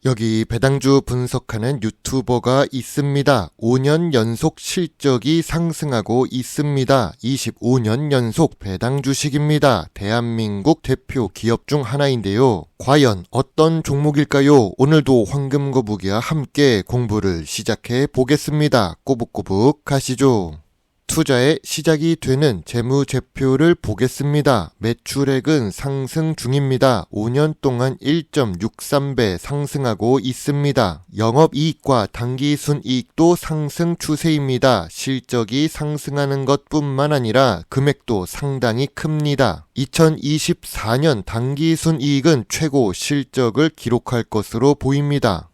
여기 배당주 분석하는 유튜버가 있습니다. 5년 연속 실적이 상승하고 있습니다. 25년 연속 배당 주식입니다. 대한민국 대표 기업 중 하나인데요. 과연 어떤 종목일까요? 오늘도 황금거북이와 함께 공부를 시작해 보겠습니다. 꼬북꼬북 가시죠. 투자의 시작이 되는 재무제표를 보겠습니다. 매출액은 상승 중입니다. 5년 동안 1.63배 상승하고 있습니다. 영업이익과 당기순이익도 상승 추세입니다. 실적이 상승하는 것뿐만 아니라 금액도 상당히 큽니다. 2024년 당기순이익은 최고 실적을 기록할 것으로 보입니다.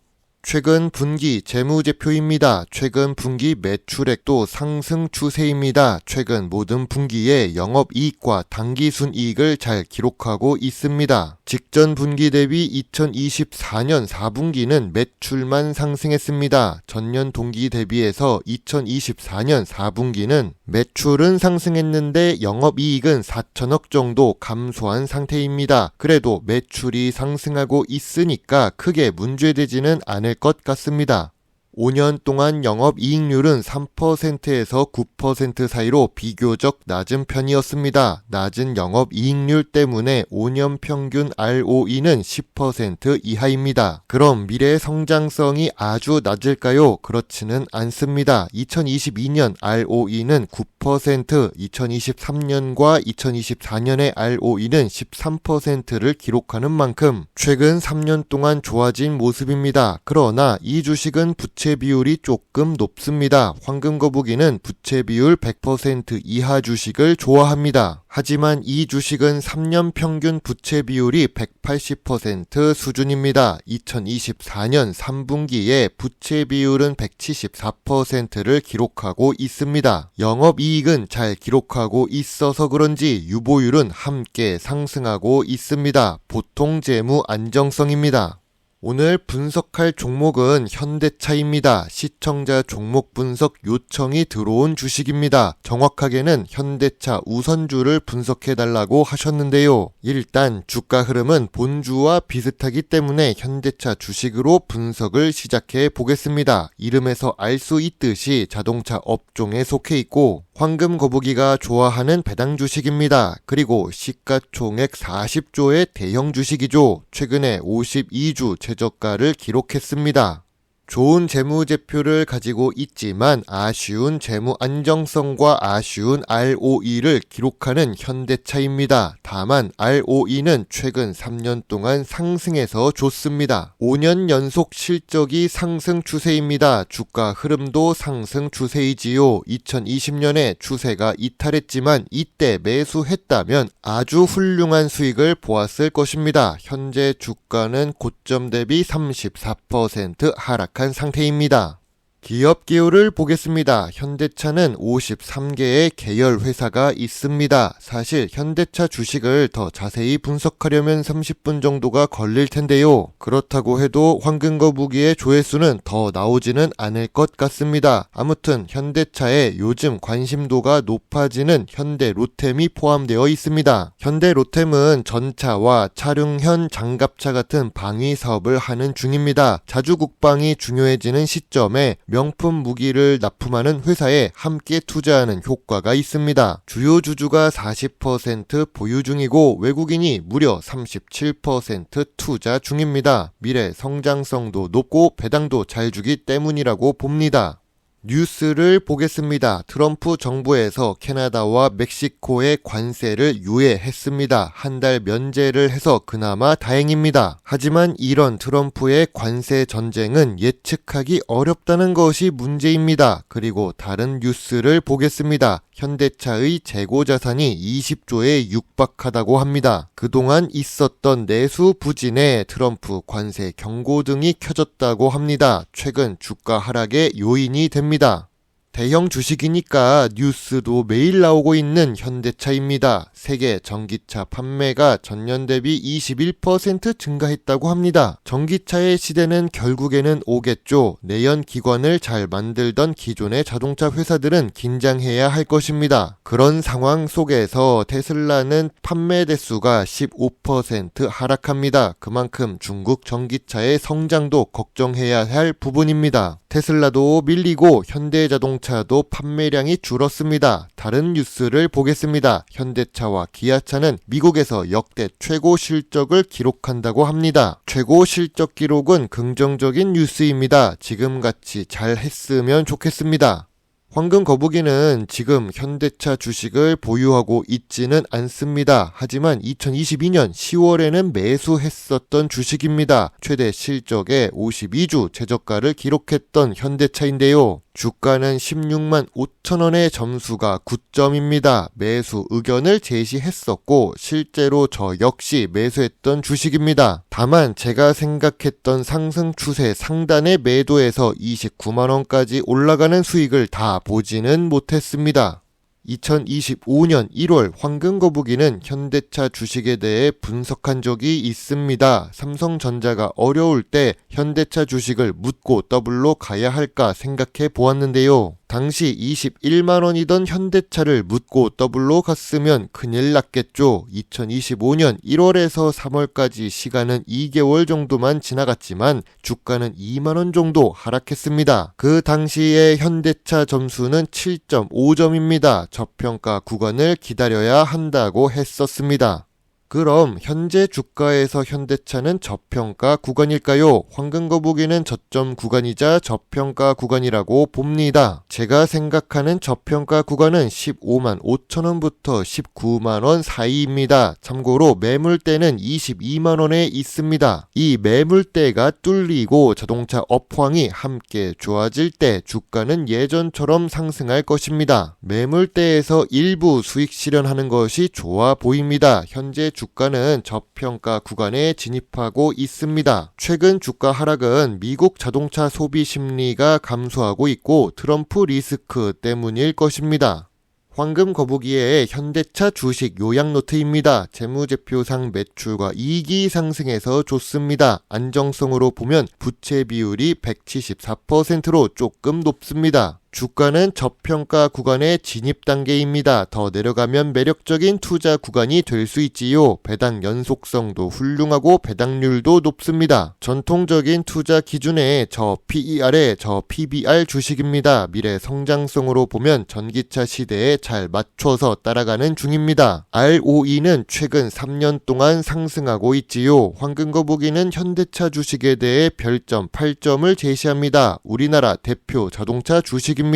최근 분기 재무제표입니다. 최근 분기 매출액도 상승 추세입니다. 최근 모든 분기에 영업이익과 당기순이익을 잘 기록하고 있습니다. 직전 분기 대비 2024년 4분기는 매출만 상승했습니다. 전년 동기 대비해서 2024년 4분기는 매출은 상승했는데 영업이익은 4천억 정도 감소한 상태입니다. 그래도 매출이 상승하고 있으니까 크게 문제되지는 않을 것 같습니다. 5년 동안 영업이익률은 3%에서 9% 사이로 비교적 낮은 편이었습니다. 낮은 영업이익률 때문에 5년 평균 ROE는 10% 이하입니다. 그럼 미래 성장성이 아주 낮을까요? 그렇지는 않습니다. 2022년 ROE는 9%, 2023년과 2024년의 ROE는 13%를 기록하는 만큼 최근 3년 동안 좋아진 모습입니다. 그러나 이 주식은 부채 비율이 조금 높습니다. 황금거북이는 부채 비율 100% 이하 주식을 좋아합니다. 하지만 이 주식은 3년 평균 부채 비율이 180% 수준입니다. 2024년 3분기에 부채 비율은 174%를 기록하고 있습니다. 영업이익은 잘 기록하고 있어서 그런지 유보율은 함께 상승하고 있습니다. 보통 재무 안정성입니다. 오늘 분석할 종목은 현대차입니다. 시청자 종목 분석 요청이 들어온 주식입니다. 정확하게는 현대차 우선주를 분석해달라고 하셨는데요. 일단 주가 흐름은 본주와 비슷하기 때문에 현대차 주식으로 분석을 시작해 보겠습니다. 이름에서 알 수 있듯이 자동차 업종에 속해 있고 황금거북이가 좋아하는 배당 주식입니다. 그리고 시가총액 40조의 대형 주식이죠. 최근에 52주 최저가를 기록했습니다. 좋은 재무제표를 가지고 있지만 아쉬운 재무 안정성과 아쉬운 ROE를 기록하는 현대차입니다. 다만 ROE는 최근 3년 동안 상승해서 좋습니다. 5년 연속 실적이 상승 추세입니다. 주가 흐름도 상승 추세이지요. 2020년에 추세가 이탈했지만 이때 매수했다면 아주 훌륭한 수익을 보았을 것입니다. 현재 주가는 고점 대비 34% 하락한 상태입니다. 기업 기호를 보겠습니다. 현대차는 53개의 계열 회사가 있습니다. 사실 현대차 주식을 더 자세히 분석하려면 30분 정도가 걸릴 텐데요. 그렇다고 해도 황금거북이의 조회수는 더 나오지는 않을 것 같습니다. 아무튼 현대차에 요즘 관심도가 높아지는 현대로템이 포함되어 있습니다. 현대로템은 전차와 차량형 장갑차 같은 방위 사업을 하는 중입니다. 자주국방이 중요해지는 시점에 명품 무기를 납품하는 회사에 함께 투자하는 효과가 있습니다. 주요 주주가 40% 보유 중이고 외국인이 무려 37% 투자 중입니다. 미래 성장성도 높고 배당도 잘 주기 때문이라고 봅니다. 뉴스를 보겠습니다. 트럼프 정부에서 캐나다와 멕시코의 관세를 유예했습니다. 한 달 면제를 해서 그나마 다행입니다. 하지만 이런 트럼프의 관세 전쟁은 예측하기 어렵다는 것이 문제입니다. 그리고 다른 뉴스를 보겠습니다. 현대차의 재고자산이 20조에 육박하다고 합니다. 그동안 있었던 내수 부진에 트럼프 관세 경고등이 켜졌다고 합니다. 최근 주가 하락의 요인이 됩니다. 대형 주식이니까 뉴스도 매일 나오고 있는 현대차입니다. 세계 전기차 판매가 전년 대비 21% 증가했다고 합니다. 전기차의 시대는 결국에는 오겠죠. 내연 기관을 잘 만들던 기존의 자동차 회사들은 긴장해야 할 것입니다. 그런 상황 속에서 테슬라는 판매 대수가 15% 하락합니다. 그만큼 중국 전기차의 성장도 걱정해야 할 부분입니다. 테슬라도 밀리고 현대자동차도 판매량이 줄었습니다. 다른 뉴스를 보겠습니다. 현대차와 기아차는 미국에서 역대 최고 실적을 기록한다고 합니다. 최고 실적 기록은 긍정적인 뉴스입니다. 지금같이 잘 했으면 좋겠습니다. 황금 거북이는 지금 현대차 주식을 보유하고 있지는 않습니다. 하지만 2022년 10월에는 매수했었던 주식입니다. 최대 실적의 52주 최저가를 기록했던 현대차인데요. 주가는 16만 5천원의 점수가 9점입니다. 매수 의견을 제시했었고 실제로 저 역시 매수했던 주식입니다. 다만 제가 생각했던 상승 추세 상단의 매도에서 29만원까지 올라가는 수익을 다 보지는 못했습니다. 2025년 1월 황금거북이는 현대차 주식에 대해 분석한 적이 있습니다. 삼성전자가 어려울 때 현대차 주식을 묻고 더블로 가야 할까 생각해 보았는데요. 당시 21만원이던 현대차를 묻고 더블로 갔으면 큰일 났겠죠. 2025년 1월에서 3월까지 시간은 2개월 정도만 지나갔지만 주가는 2만원 정도 하락했습니다. 그 당시의 현대차 점수는 7.5점입니다. 저평가 구간을 기다려야 한다고 했었습니다. 그럼 현재 주가에서 현대차는 저평가 구간일까요? 황금거북이는 저점 구간이자 저평가 구간이라고 봅니다. 제가 생각하는 저평가 구간은 15만 5천원부터 19만원 사이입니다. 참고로 매물대는 22만원에 있습니다. 이 매물대가 뚫리고 자동차 업황이 함께 좋아질 때 주가는 예전처럼 상승할 것입니다. 매물대에서 일부 수익 실현하는 것이 좋아 보입니다. 현재 주가는 저평가 구간에 진입하고 있습니다. 최근 주가 하락은 미국 자동차 소비 심리가 감소하고 있고 트럼프 리스크 때문일 것입니다. 황금거북이의 현대차 주식 요약노트입니다. 재무제표상 매출과 이익이 상승해서 좋습니다. 안정성으로 보면 부채 비율이 174%로 조금 높습니다. 주가는 저평가 구간의 진입 단계입니다. 더 내려가면 매력적인 투자 구간이 될 수 있지요. 배당 연속성도 훌륭하고 배당률도 높습니다. 전통적인 투자 기준의 저 PER에 저 PBR 주식입니다. 미래 성장성으로 보면 전기차 시대에 잘 맞춰서 따라가는 중입니다. ROE는 최근 3년 동안 상승하고 있지요. 황금거북이는 현대차 주식에 대해 별점 8점을 제시합니다. 우리나라 대표 자동차 주식입니다.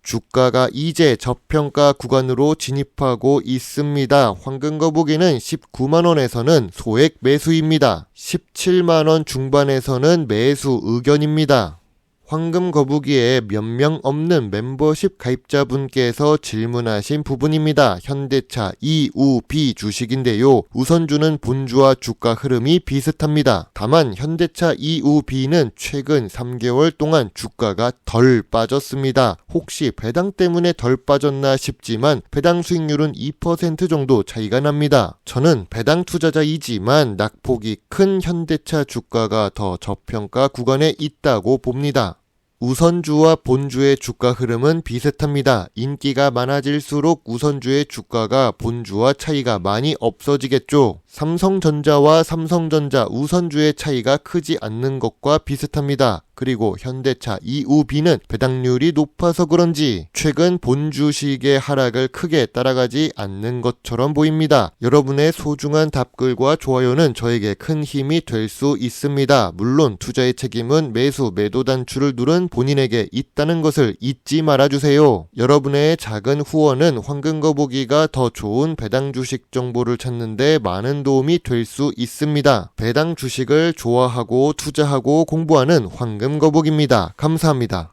주가가 이제 저평가 구간으로 진입하고 있습니다. 황금거북이는 19만원에서는 소액 매수입니다. 17만원 중반에서는 매수 의견입니다. 황금거북이에 몇 명 없는 멤버십 가입자분께서 질문하신 부분입니다. 현대차 EUB 주식인데요. 우선주는 본주와 주가 흐름이 비슷합니다. 다만 현대차 EUB는 최근 3개월 동안 주가가 덜 빠졌습니다. 혹시 배당 때문에 덜 빠졌나 싶지만 배당 수익률은 2% 정도 차이가 납니다. 저는 배당 투자자이지만 낙폭이 큰 현대차 주가가 더 저평가 구간에 있다고 봅니다. 우선주와 본주의 주가 흐름은 비슷합니다. 인기가 많아질수록 우선주의 주가가 본주와 차이가 많이 없어지겠죠. 삼성전자와 삼성전자 우선주의 차이가 크지 않는 것과 비슷합니다. 그리고 현대차 EUB는 배당률이 높아서 그런지 최근 본주식의 하락을 크게 따라가지 않는 것처럼 보입니다. 여러분의 소중한 답글과 좋아요는 저에게 큰 힘이 될 수 있습니다. 물론 투자의 책임은 매수 매도 단추를 누른 본인에게 있다는 것을 잊지 말아주세요. 여러분의 작은 후원은 황금거북이가 더 좋은 배당 주식 정보를 찾는데 많은 도움이 될 수 있습니다. 배당 주식을 좋아하고 투자하고 공부하는 황금거북입니다. 감사합니다.